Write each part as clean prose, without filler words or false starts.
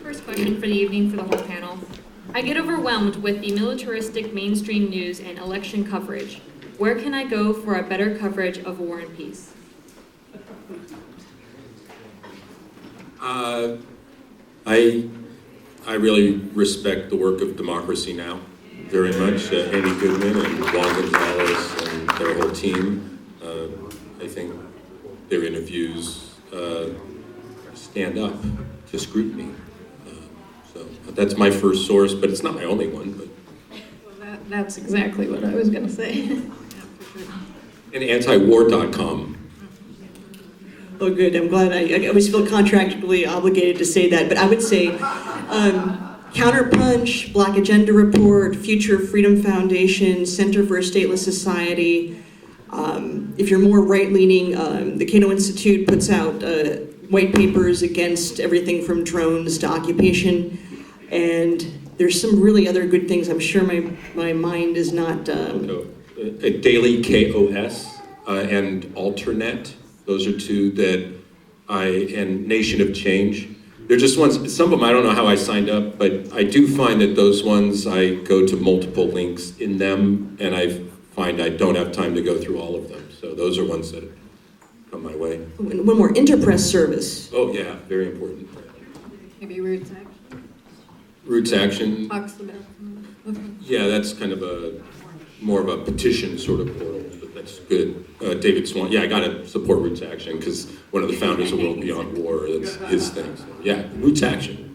first question for the evening for the whole panel. I get overwhelmed with the militaristic mainstream news and election coverage. Where can I go for a better coverage of War and Peace? I really respect the work of Democracy Now! Very much. Andy Goodman and Juan Gonzalez and their whole team. I think their interviews stand up to scrutiny. So that's my first source, but it's not my only one. But. Well, that's exactly what I was going to say. Yeah, for sure. And antiwar.com. Oh, good. I'm glad. I always feel contractually obligated to say that, but I would say Counterpunch, Black Agenda Report, Future Freedom Foundation, Center for a Stateless Society. If you're more right-leaning, the Cato Institute puts out white papers against everything from drones to occupation, and there's some really other good things. I'm sure my mind is not... Daily KOS and Alternet. Those are two that and Nation of Change. They're just ones, some of them I don't know how I signed up, but I do find that those ones I go to multiple links in them, and I find I don't have time to go through all of them. So those are ones that come my way. One more, Interpress Service. Oh yeah, very important. Maybe Roots Action. Roots Action. Talks about. Okay. Yeah, that's kind of more of a petition sort of portal, but that's good. David Swan, yeah, I gotta support Roots Action because one of the founders of World Beyond War, that's his thing. So, yeah, Roots Action.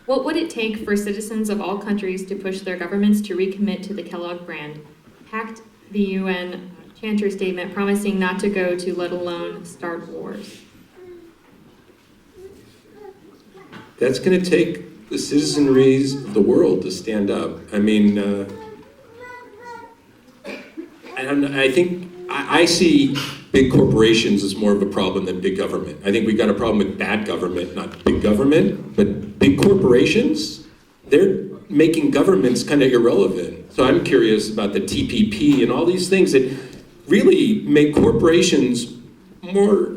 What would it take for citizens of all countries to push their governments to recommit to the Kellogg brand? Hacked the UN Chanter statement promising not to go to, let alone start wars. That's gonna take the citizenries of the world to stand up. I mean, I think I see big corporations as more of a problem than big government. I think we've got a problem with bad government, not big government, but big corporations, they're making governments kind of irrelevant. So I'm curious about the TPP and all these things that really make corporations more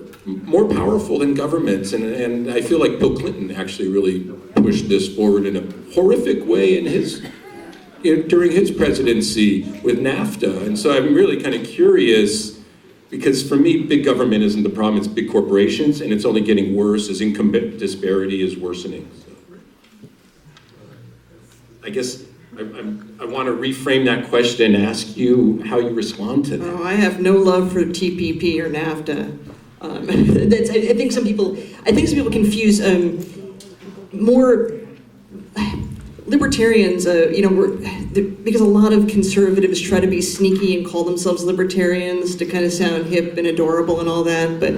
powerful than governments. And I feel like Bill Clinton actually really pushed this forward in a horrific way in during his presidency with NAFTA. And so I'm really kind of curious, because for me, big government isn't the problem, it's big corporations, and it's only getting worse as income disparity is worsening. So I guess I want to reframe that question and ask you how you respond to that. Oh, I have no love for TPP or NAFTA. I think some people confuse more libertarians, because a lot of conservatives try to be sneaky and call themselves libertarians to kind of sound hip and adorable and all that. But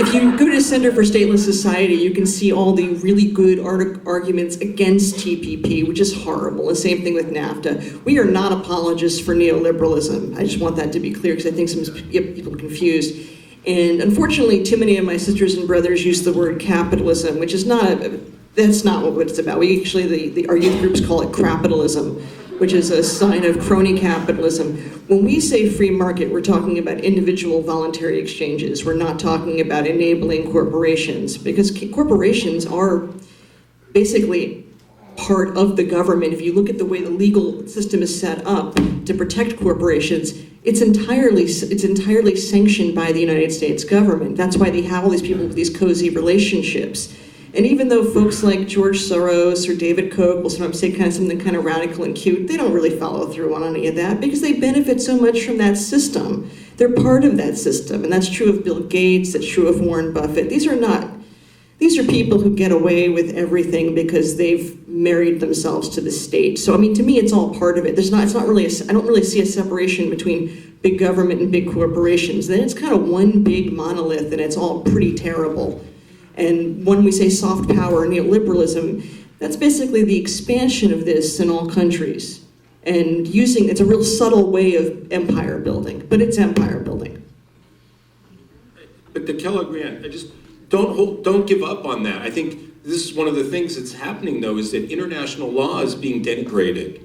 if you go to Center for Stateless Society, you can see all the really good arguments against TPP, which is horrible. The same thing with NAFTA. We are not apologists for neoliberalism. I just want that to be clear because I think some people are confused. And unfortunately, too many of my sisters and brothers use the word capitalism, which is that's not what it's about. We actually, our youth groups call it crapitalism, which is a sign of crony capitalism. When we say free market, we're talking about individual voluntary exchanges. We're not talking about enabling corporations, because corporations are basically part of the government. If you look at the way the legal system is set up to protect corporations, it's entirely sanctioned by the United States government. That's why they have all these people with these cozy relationships. And even though folks like George Soros or David Koch will sometimes say something kind of radical and cute, they don't really follow through on any of that because they benefit so much from that system. They're part of that system, and that's true of Bill Gates, that's true of Warren Buffett. These are people who get away with everything because they've married themselves to the state. So I mean, to me, it's all part of it. I don't really see a separation between big government and big corporations. Then it's kind of one big monolith, and it's all pretty terrible. And when we say soft power, neoliberalism, that's basically the expansion of this in all countries. And it's a real subtle way of empire building, but it's empire building. But the Kellogg grant, I just don't give up on that. I think this is one of the things that's happening, though, is that international law is being denigrated.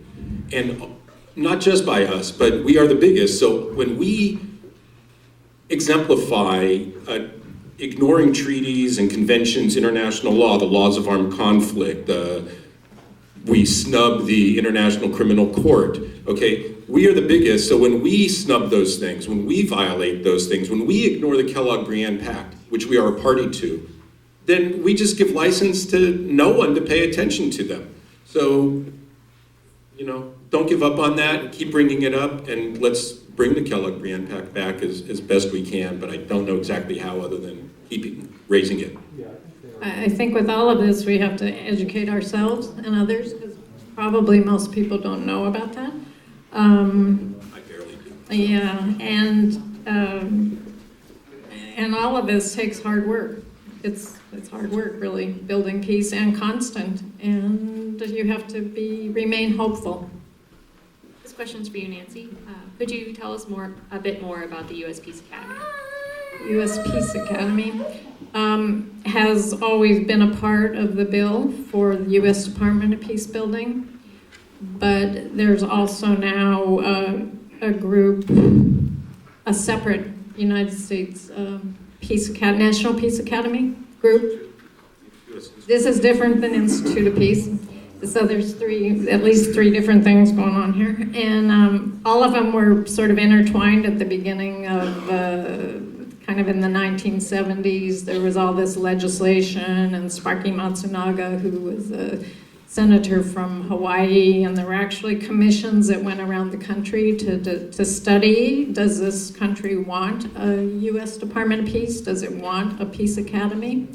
And not just by us, but we are the biggest. So when we exemplify ignoring treaties and conventions, international law, the laws of armed conflict. We snub the International Criminal Court. Okay, we are the biggest, so when we snub those things, when we violate those things, when we ignore the Kellogg-Briand Pact, which we are a party to, then we just give license to no one to pay attention to them. So, you know, don't give up on that, keep bringing it up, and let's bring the Kellogg-Briand Pact back as best we can, but I don't know exactly how other than keeping raising it. I think with all of this, we have to educate ourselves and others, because probably most people don't know about that. I barely do. Yeah, and all of this takes hard work. It's hard work, really, building peace and constant, and you have to remain hopeful. This question's for you, Nancy. Could you tell us a bit more about the U.S. Peace Academy? U.S. Peace Academy has always been a part of the bill for the U.S. Department of Peace Building, but there's also now a group, a separate United States National Peace Academy group. This is different than Institute of Peace. So there's at least three different things going on here, and all of them were sort of intertwined at the beginning of kind of in the 1970s. There was all this legislation, and Sparky Matsunaga, who was a senator from Hawaii, and there were actually commissions that went around the country to study, does this country want a U.S. Department of Peace? Does it want a peace academy?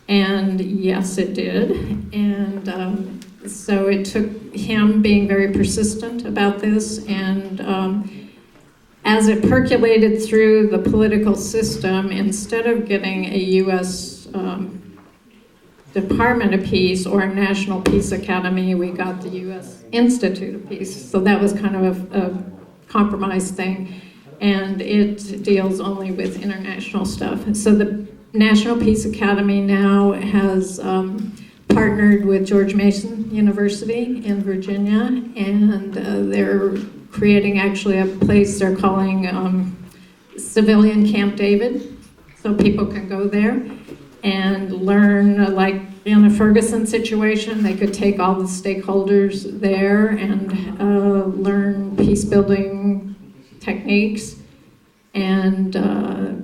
And yes, it did. And so it took him being very persistent about this, and as it percolated through the political system, instead of getting a U.S. Department of Peace or a National Peace Academy, we got the U.S. Institute of Peace. So that was kind of a compromise thing, and it deals only with international stuff. So the National Peace Academy now has partnered with George Mason University in Virginia, and they're creating actually a place they're calling Civilian Camp David, so people can go there and learn, like in a Ferguson situation, they could take all the stakeholders there and learn peace building techniques and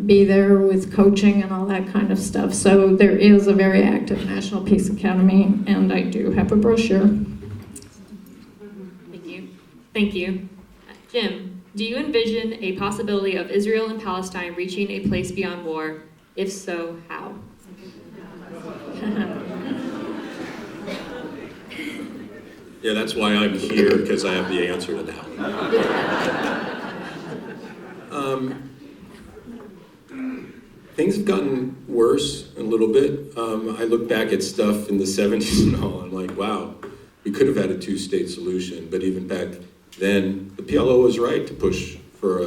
be there with coaching and all that kind of stuff. So there is a very active National Peace Academy, and I do have a brochure. Thank you. Thank you. Jim, do you envision a possibility of Israel and Palestine reaching a place beyond war? If so, how? Yeah, that's why I'm here, because I have the answer to that. Things have gotten worse a little bit. I look back at stuff in the 70s and all, I'm like, wow, we could have had a two-state solution, but even back then, the PLO was right to push for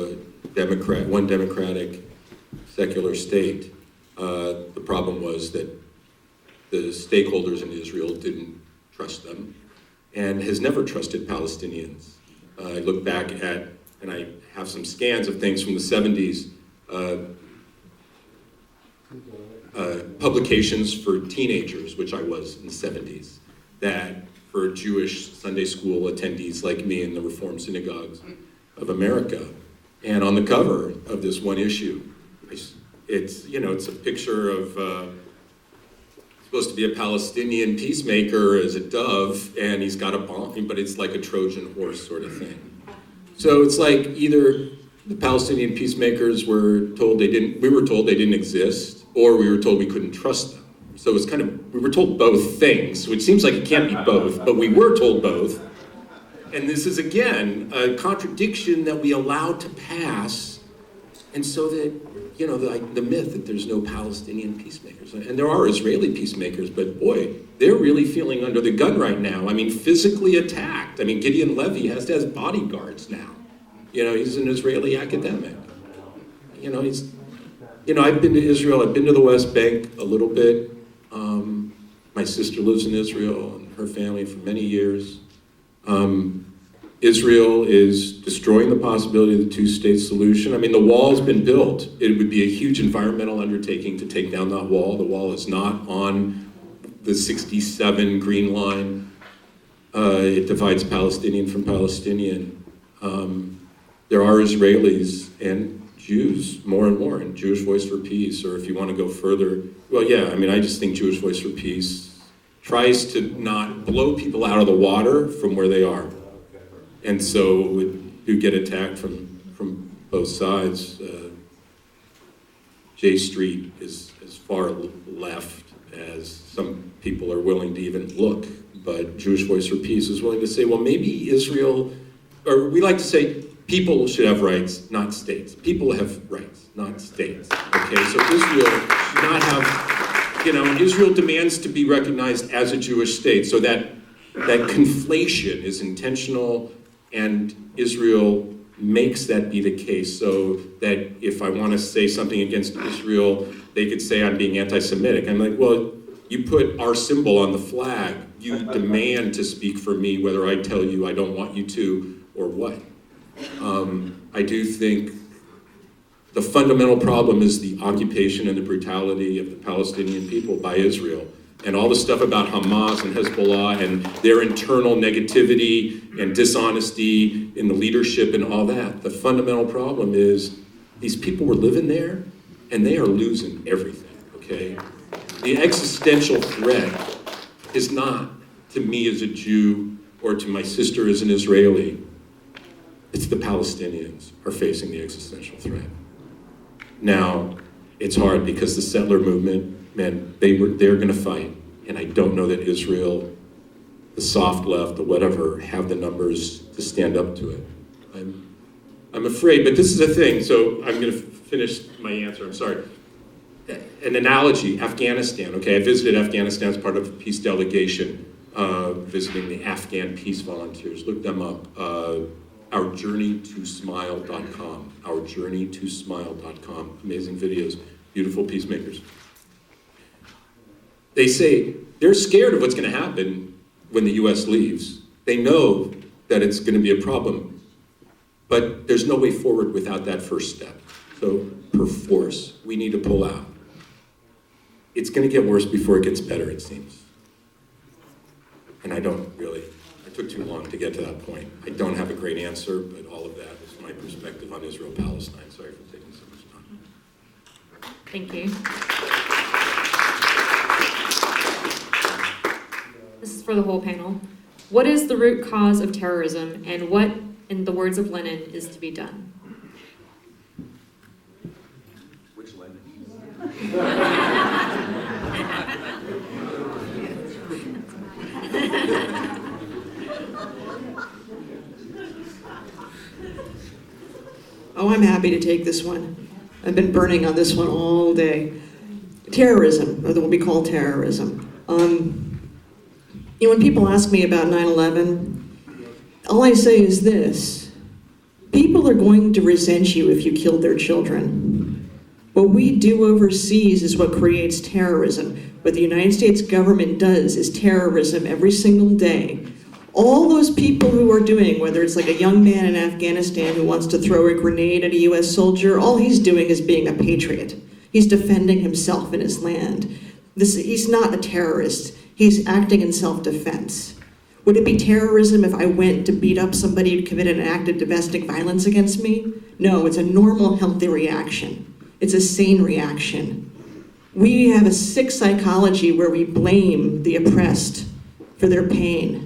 one democratic, secular state. The problem was that the stakeholders in Israel didn't trust them and has never trusted Palestinians. I look back at, and I have some scans of things from the 70s, publications for teenagers, which I was in the 70s, that for Jewish Sunday school attendees like me in the Reform synagogues of America. And on the cover of this one issue, it's a picture of supposed to be a Palestinian peacemaker as a dove, and he's got a bomb, but it's like a Trojan horse sort of thing. So it's like either the Palestinian peacemakers we were told they didn't exist, or we were told we couldn't trust them. So it's kind of, we were told both things, which seems like it can't be both, but we were told both. And this is, again, a contradiction that we allowed to pass, and so that, the myth that there's no Palestinian peacemakers. And there are Israeli peacemakers, but boy, they're really feeling under the gun right now. I mean, physically attacked. I mean, Gideon Levy has bodyguards now. He's an Israeli academic. I've been to Israel, I've been to the West Bank a little bit. My sister lives in Israel and her family for many years. Israel is destroying the possibility of the two-state solution. I mean, the wall's been built. It would be a huge environmental undertaking to take down that wall. The wall is not on the 67 Green Line. It divides Palestinian from Palestinian. There are Israelis and Jews, more and more, and Jewish Voice for Peace, or if you want to go further, well, yeah, I mean, I just think Jewish Voice for Peace tries to not blow people out of the water from where they are. And so you get attacked from both sides. J Street is as far left as some people are willing to even look, but Jewish Voice for Peace is willing to say, well, maybe Israel, or we like to say, people should have rights, not states. People have rights, not states. Okay, so Israel should not have, Israel demands to be recognized as a Jewish state, so that conflation is intentional, and Israel makes that be the case, so that if I want to say something against Israel, they could say I'm being anti-Semitic. I'm like, well, you put our symbol on the flag. You demand to speak for me, whether I tell you I don't want you to, or what. I do think the fundamental problem is the occupation and the brutality of the Palestinian people by Israel. And all the stuff about Hamas and Hezbollah and their internal negativity and dishonesty in the leadership and all that. The fundamental problem is these people were living there and they are losing everything, okay? The existential threat is not to me as a Jew or to my sister as an Israeli. It's the Palestinians are facing the existential threat. Now, it's hard because the settler movement, man, they're gonna fight. And I don't know that Israel, the soft left, the whatever, have the numbers to stand up to it. I'm afraid, but this is a thing, so I'm gonna finish my answer, I'm sorry. An analogy, Afghanistan, okay? I visited Afghanistan as part of a peace delegation, visiting the Afghan peace volunteers. Look them up. OurJourneyToSmile.com. OurJourneyToSmile.com. Amazing videos, beautiful peacemakers. They say they're scared of what's going to happen when the U.S. leaves. They know that it's going to be a problem, but there's no way forward without that first step. So, per force, we need to pull out. It's going to get worse before it gets better, it seems. And I took too long to get to that point. I don't have a great answer, but all of that is my perspective on Israel-Palestine. Sorry for taking so much time. Thank you. This is for the whole panel. What is the root cause of terrorism, and what, in the words of Lenin, is to be done? Which Lenin? Oh, I'm happy to take this one. I've been burning on this one all day. Terrorism, or what we call terrorism. When people ask me about 9/11, all I say is this: people are going to resent you if you killed their children. What we do overseas is what creates terrorism. What the United States government does is terrorism every single day. All those people who are doing, whether it's like a young man in Afghanistan who wants to throw a grenade at a US soldier, all he's doing is being a patriot. He's defending himself and his land. He's not a terrorist. He's acting in self-defense. Would it be terrorism if I went to beat up somebody who committed an act of domestic violence against me? No, it's a normal, healthy reaction. It's a sane reaction. We have a sick psychology where we blame the oppressed for their pain.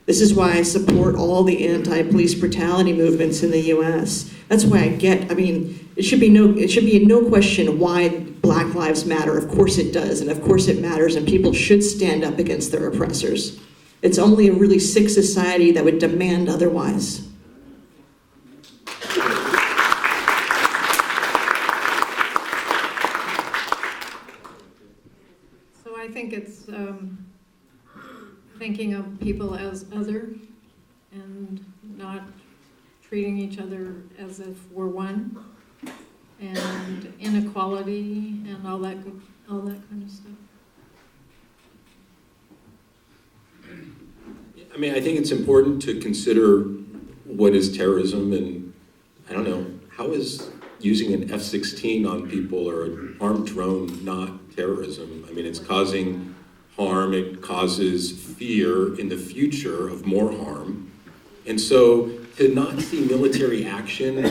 This is why I support all the anti-police brutality movements in the US. That's why it should be no question why Black Lives Matter. Of course it does, and of course it matters, and people should stand up against their oppressors. It's only a really sick society that would demand otherwise. So I think it's thinking of people as other and not treating each other as if we're one, and inequality and all that kind of stuff. I mean, I think it's important to consider what is terrorism, and I don't know, how is using an F-16 on people or an armed drone not terrorism? I mean, it's causing harm, it causes fear in the future of more harm. And so to not see military action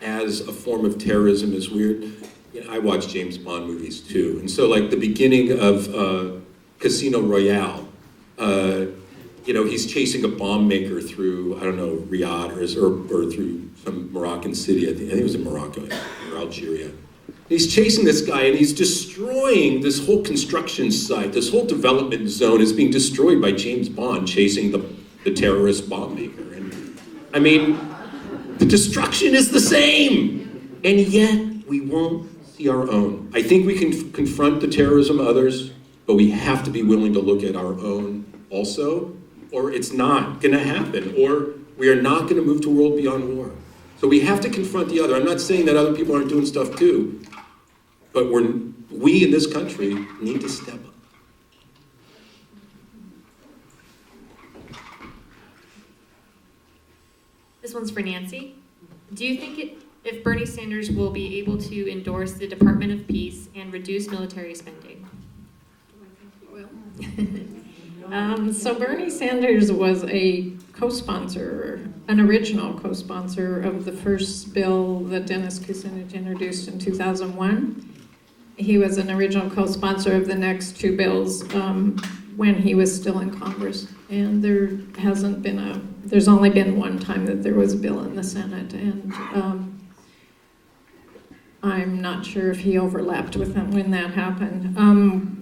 as a form of terrorism is weird. You know, I watch James Bond movies too. And so like the beginning of Casino Royale, you know, he's chasing a bomb maker through, I don't know, Riyadh or through some Moroccan city. I think it was in Morocco or Algeria. He's chasing this guy and he's destroying this whole construction site. This whole development zone is being destroyed by James Bond chasing the terrorist bomb maker. And I mean, the destruction is the same. And yet we won't see our own. I think we can confront the terrorism of others, but we have to be willing to look at our own also, or it's not gonna happen, or we are not gonna move to a world beyond war. So we have to confront the other. I'm not saying that other people aren't doing stuff too, but we in this country need to step up. This one's for Nancy. Do you think if Bernie Sanders will be able to endorse the Department of Peace and reduce military spending? So Bernie Sanders was a co-sponsor, an original co-sponsor of the first bill that Dennis Kucinich introduced in 2001. He was an original co-sponsor of the next two bills when he was still in Congress. And there's only been one time that there was a bill in the Senate, and I'm not sure if he overlapped with them when that happened.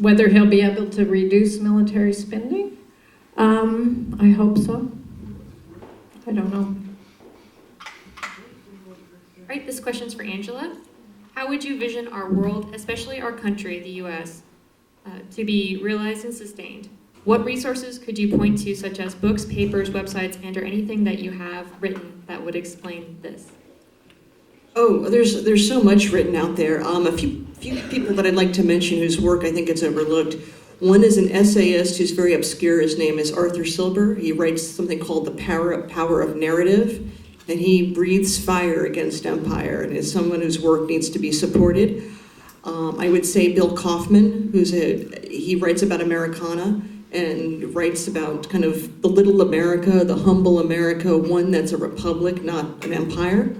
Whether he'll be able to reduce military spending, I hope so. I don't know. All right, this question's for Angela. How would you vision our world, especially our country, the U.S., to be realized and sustained? What resources could you point to, such as books, papers, websites, and or anything that you have written that would explain this? Oh, there's so much written out there. A few people that I'd like to mention whose work I think gets overlooked. One is an essayist who's very obscure. His name is Arthur Silber. He writes something called The Power of Narrative, and he breathes fire against empire, and is someone whose work needs to be supported. I would say Bill Kaufman, he writes about Americana and writes about kind of the little America, the humble America, one that's a republic, not an empire.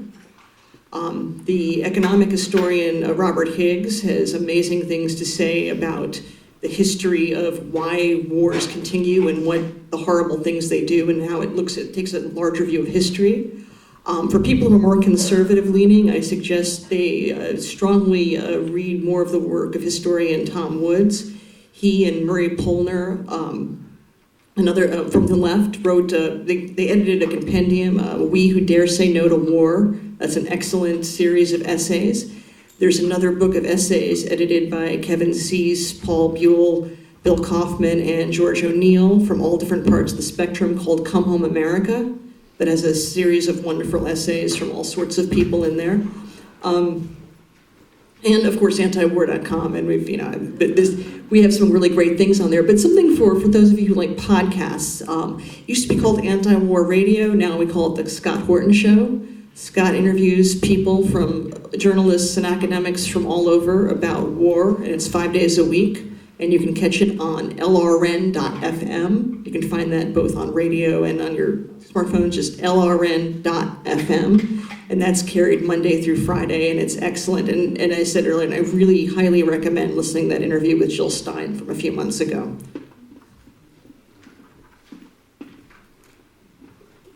The economic historian Robert Higgs has amazing things to say about the history of why wars continue and what the horrible things they do and how it takes a larger view of history. For people who are more conservative leaning, I suggest they strongly read more of the work of historian Tom Woods. He and Murray Polner, another from the left, wrote, they edited a compendium, We Who Dare Say No to War. That's an excellent series of essays. There's another book of essays edited by Kevin Cease, Paul Buell, Bill Kaufman, and George O'Neill from all different parts of the spectrum called Come Home America, that has a series of wonderful essays from all sorts of people in there. And of course, antiwar.com, and we have some really great things on there. But something for those of you who like podcasts, it used to be called Anti-War Radio. Now we call it the Scott Horton Show. Scott interviews people journalists and academics from all over about war, and it's 5 days a week. And you can catch it on lrn.fm. You can find that both on radio and on your smartphone, just lrn.fm. And that's carried Monday through Friday, and it's excellent. And I said earlier, and I really highly recommend listening to that interview with Jill Stein from a few months ago.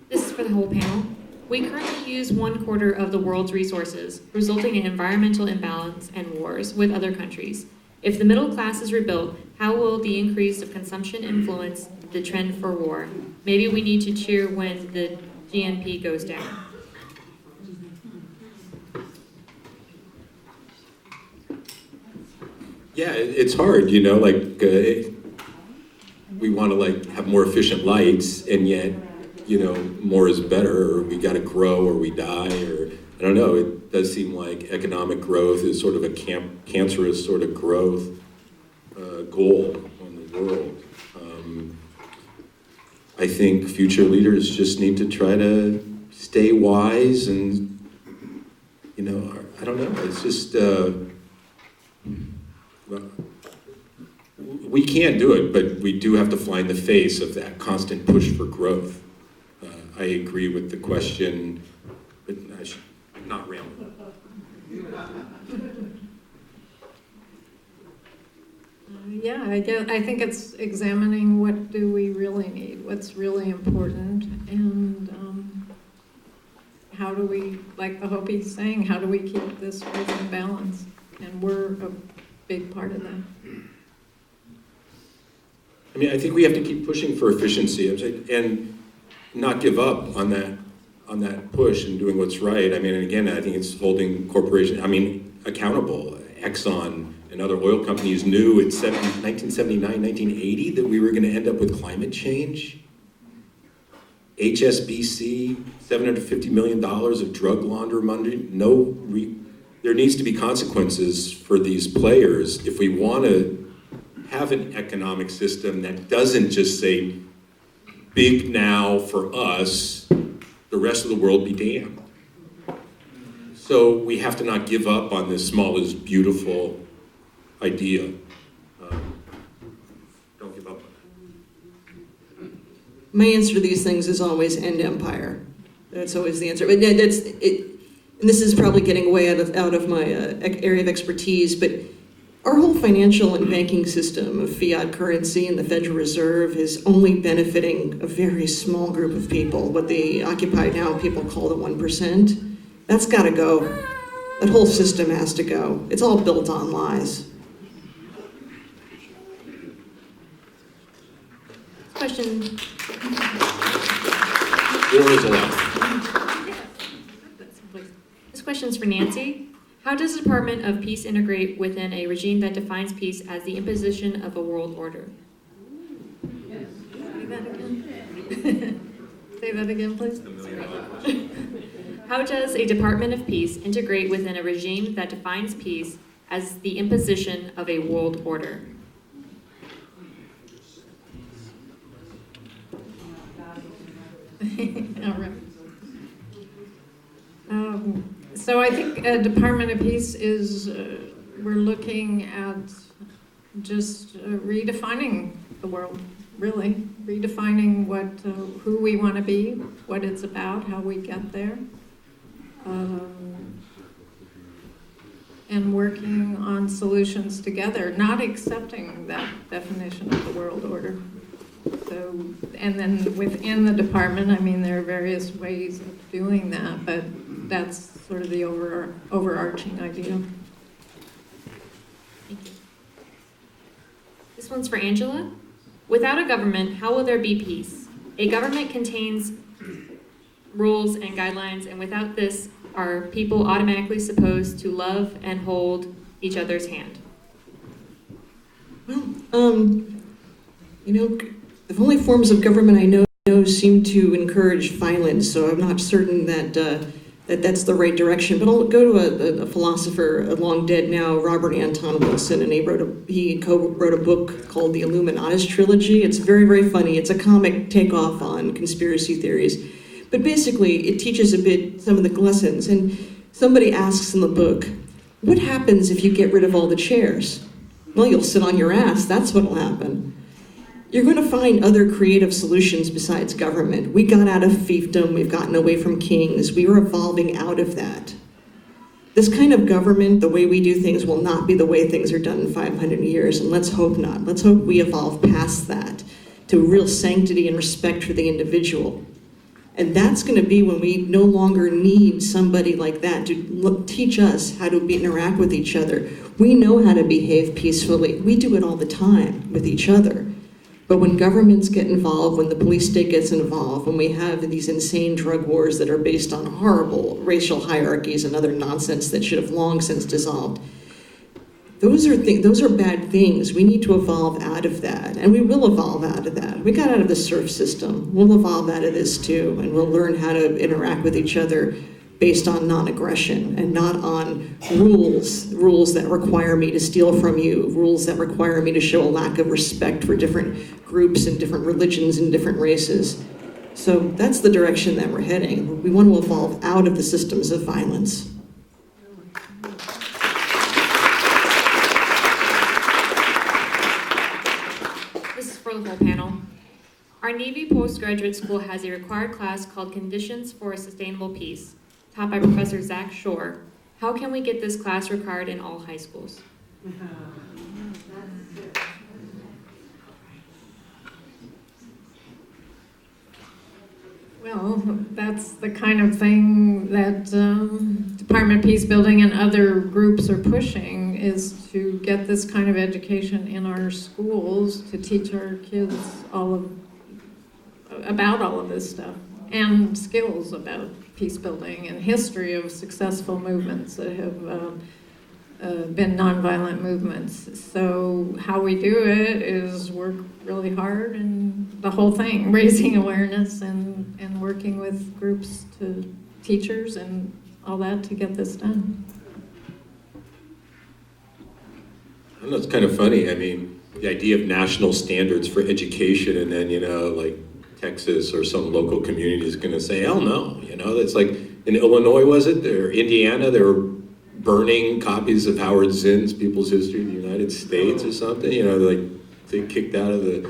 This is for the whole panel. We currently use 1/4 of the world's resources, resulting in environmental imbalance and wars with other countries. If the middle class is rebuilt, how will the increase of consumption influence the trend for war? Maybe we need to cheer when the GNP goes down. Yeah, it's hard, we want to have more efficient lights, and yet, more is better, or we got to grow or we die, or I don't know. It does seem like economic growth is sort of a cancerous sort of growth goal in the world. I think future leaders just need to try to stay wise and, you know, I don't know, it's just, we can't do it, but we do have to fly in the face of that constant push for growth. I agree with the question, but I should not ramble. Yeah, I think it's examining what do we really need, what's really important, and how do we, like the Hopi's saying, how do we keep this world in balance? And we're a big part of that. I mean, I think we have to keep pushing for efficiency and not give up on that push and doing what's right. I mean, and again, I think it's holding corporations, accountable. Exxon and other oil companies knew in 1979, 1980 that we were going to end up with climate change. HSBC, $750 million of drug laundering money. There needs to be consequences for these players if we want to have an economic system that doesn't just say, big now for us, the rest of the world be damned. So we have to not give up on this small is beautiful idea. Don't give up on that. My answer to these things is always end empire. That's always the answer. But that's it. And this is probably getting way out of my area of expertise, but our whole financial and banking system of fiat currency and the Federal Reserve is only benefiting a very small group of people, what the Occupy Now people call the 1%. That's got to go. That whole system has to go. It's all built on lies. Question. War is allowed. This question's for Nancy. How does the Department of Peace integrate within a regime that defines peace as the imposition of a world order? Say that again. Say that again, please. How does a Department of Peace integrate within a regime that defines peace as the imposition of a world order? All right. So I think Department of Peace is, we're looking at just redefining the world, really. Redefining what, who we want to be, what it's about, how we get there. And working on solutions together, not accepting that definition of the world order. So, and then within the department, I mean, there are various ways of doing that, but that's sort of the overarching idea. Thank you. This one's for Angela. Without a government, how will there be peace? A government contains rules and guidelines, and without this, are people automatically supposed to love and hold each other's hand? Well, the only forms of government I know seem to encourage violence, so I'm not certain that that's the right direction. But I'll go to a philosopher, long dead now, Robert Anton Wilson, and he co-wrote a book called The Illuminatus Trilogy. It's very, very funny. It's a comic takeoff on conspiracy theories. But basically, it teaches a bit some of the lessons. And somebody asks in the book, what happens if you get rid of all the chairs? Well, you'll sit on your ass. That's what'll happen. You're going to find other creative solutions besides government. We got out of fiefdom. We've gotten away from kings. We were evolving out of that. This kind of government, the way we do things, will not be the way things are done in 500 years, and let's hope not. Let's hope we evolve past that to real sanctity and respect for the individual. And that's going to be when we no longer need somebody like that to teach us how to interact with each other. We know how to behave peacefully. We do it all the time with each other. But when governments get involved, when the police state gets involved, when we have these insane drug wars that are based on horrible racial hierarchies and other nonsense that should have long since dissolved, those are bad things. We need to evolve out of that, and we will evolve out of that. We got out of the serf system. We'll evolve out of this too, and we'll learn how to interact with each other based on non-aggression and not on rules that require me to steal from you, rules that require me to show a lack of respect for different groups and different religions and different races. So that's the direction that we're heading. We want to evolve out of the systems of violence. This is for the whole panel. Our Navy postgraduate school has a required class called Conditions for a Sustainable Peace, taught by Professor Zach Shore. How can we get this class required in all high schools? Well, that's the kind of thing that Department of Peace Building and other groups are pushing, is to get this kind of education in our schools to teach our kids about all of this stuff and skills about peace building and history of successful movements that have been nonviolent movements. So how we do it is work really hard, and the whole thing, raising awareness and working with groups, to teachers and all that, to get this done. I know, it's kind of funny. I mean, the idea of national standards for education, and then, like Texas or some local community is going to say, hell no. That's like, in Illinois, was it? Or Indiana, they were burning copies of Howard Zinn's People's History of the United States or something. They kicked out of the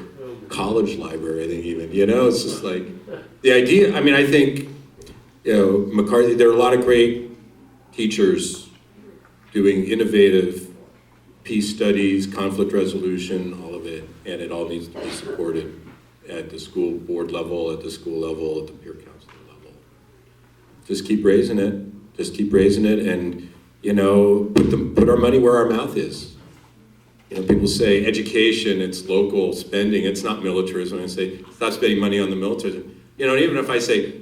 college library, I think even. It's just like, the idea, I think, McCarthy, there are a lot of great teachers doing innovative peace studies, conflict resolution, all of it, and it all needs to be supported at the school board level, at the school level, at the peer counselor level. Just keep raising it, and put our money where our mouth is. People say education, it's local spending, it's not militarism. I say, stop spending money on the militarism. Even if I say,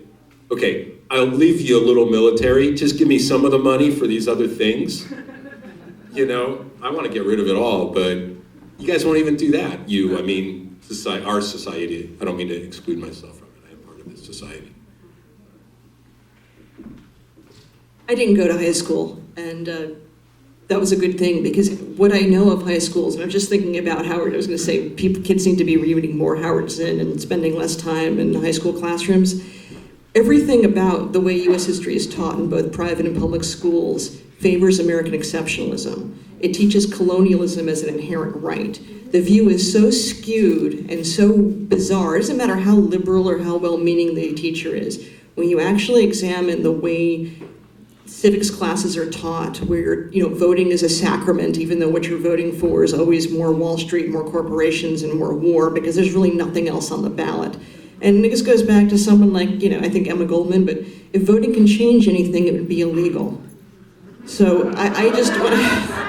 okay, I'll leave you a little military, just give me some of the money for these other things. I want to get rid of it all, but you guys won't even do that. Our society, I don't mean to exclude myself from it, I am part of this society. I didn't go to high school, and that was a good thing, because what I know of high schools, and I'm just thinking about Howard, I was going to say kids need to be reading more Howard Zinn and spending less time in high school classrooms. Everything about the way U.S. history is taught in both private and public schools favors American exceptionalism. It teaches colonialism as an inherent right. The view is so skewed and so bizarre. It doesn't matter how liberal or how well-meaning the teacher is. When you actually examine the way civics classes are taught, where voting is a sacrament, even though what you're voting for is always more Wall Street, more corporations, and more war, because there's really nothing else on the ballot. And this goes back to someone like, I think Emma Goldman, but if voting can change anything, it would be illegal. So I just want to...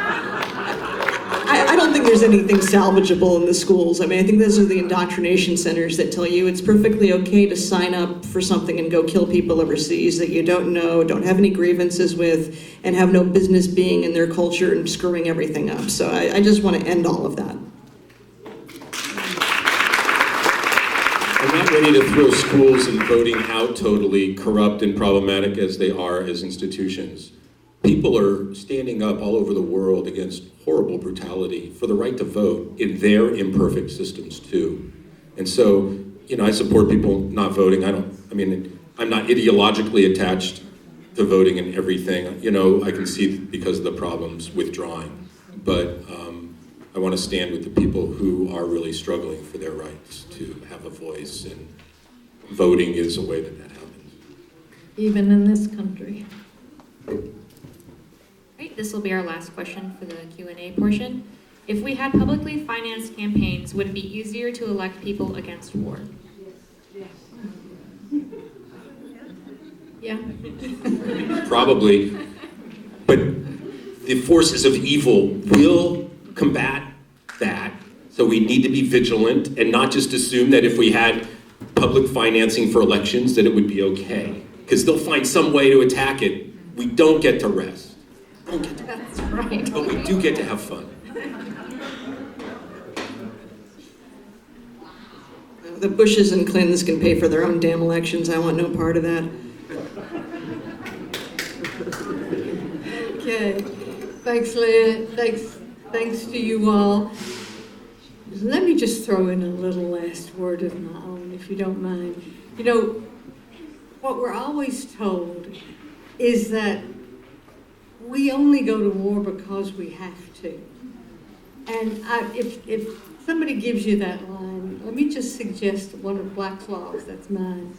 I don't think there's anything salvageable in the schools. I think those are the indoctrination centers that tell you it's perfectly okay to sign up for something and go kill people overseas that you don't know, don't have any grievances with, and have no business being in their culture and screwing everything up. So I just want to end all of that. I'm not ready to throw schools and voting out totally, corrupt and problematic as they are as institutions. People are standing up all over the world against horrible brutality for the right to vote in their imperfect systems too. And so, I support people not voting. I'm not ideologically attached to voting and everything. I can see because of the problems withdrawing. But I want to stand with the people who are really struggling for their rights to have a voice, and voting is a way that happens. Even in this country. Right, this will be our last question for the Q&A portion. If we had publicly financed campaigns, would it be easier to elect people against war? Yeah. Probably, but the forces of evil will combat that, so we need to be vigilant and not just assume that if we had public financing for elections that it would be okay, because they'll find some way to attack it. We don't get to rest. That's right. But we do get to have fun. The Bushes and Clintons can pay for their own damn elections. I want no part of that. Okay. Thanks, Leah. Thanks to you all. let me just throw in a little last word of my own, if you don't mind. You know, what we're always told is that we only go to war because we have to. And if somebody gives you that line, let me just suggest one of Black's laws, that's mine.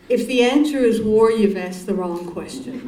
If the answer is war, you've asked the wrong question.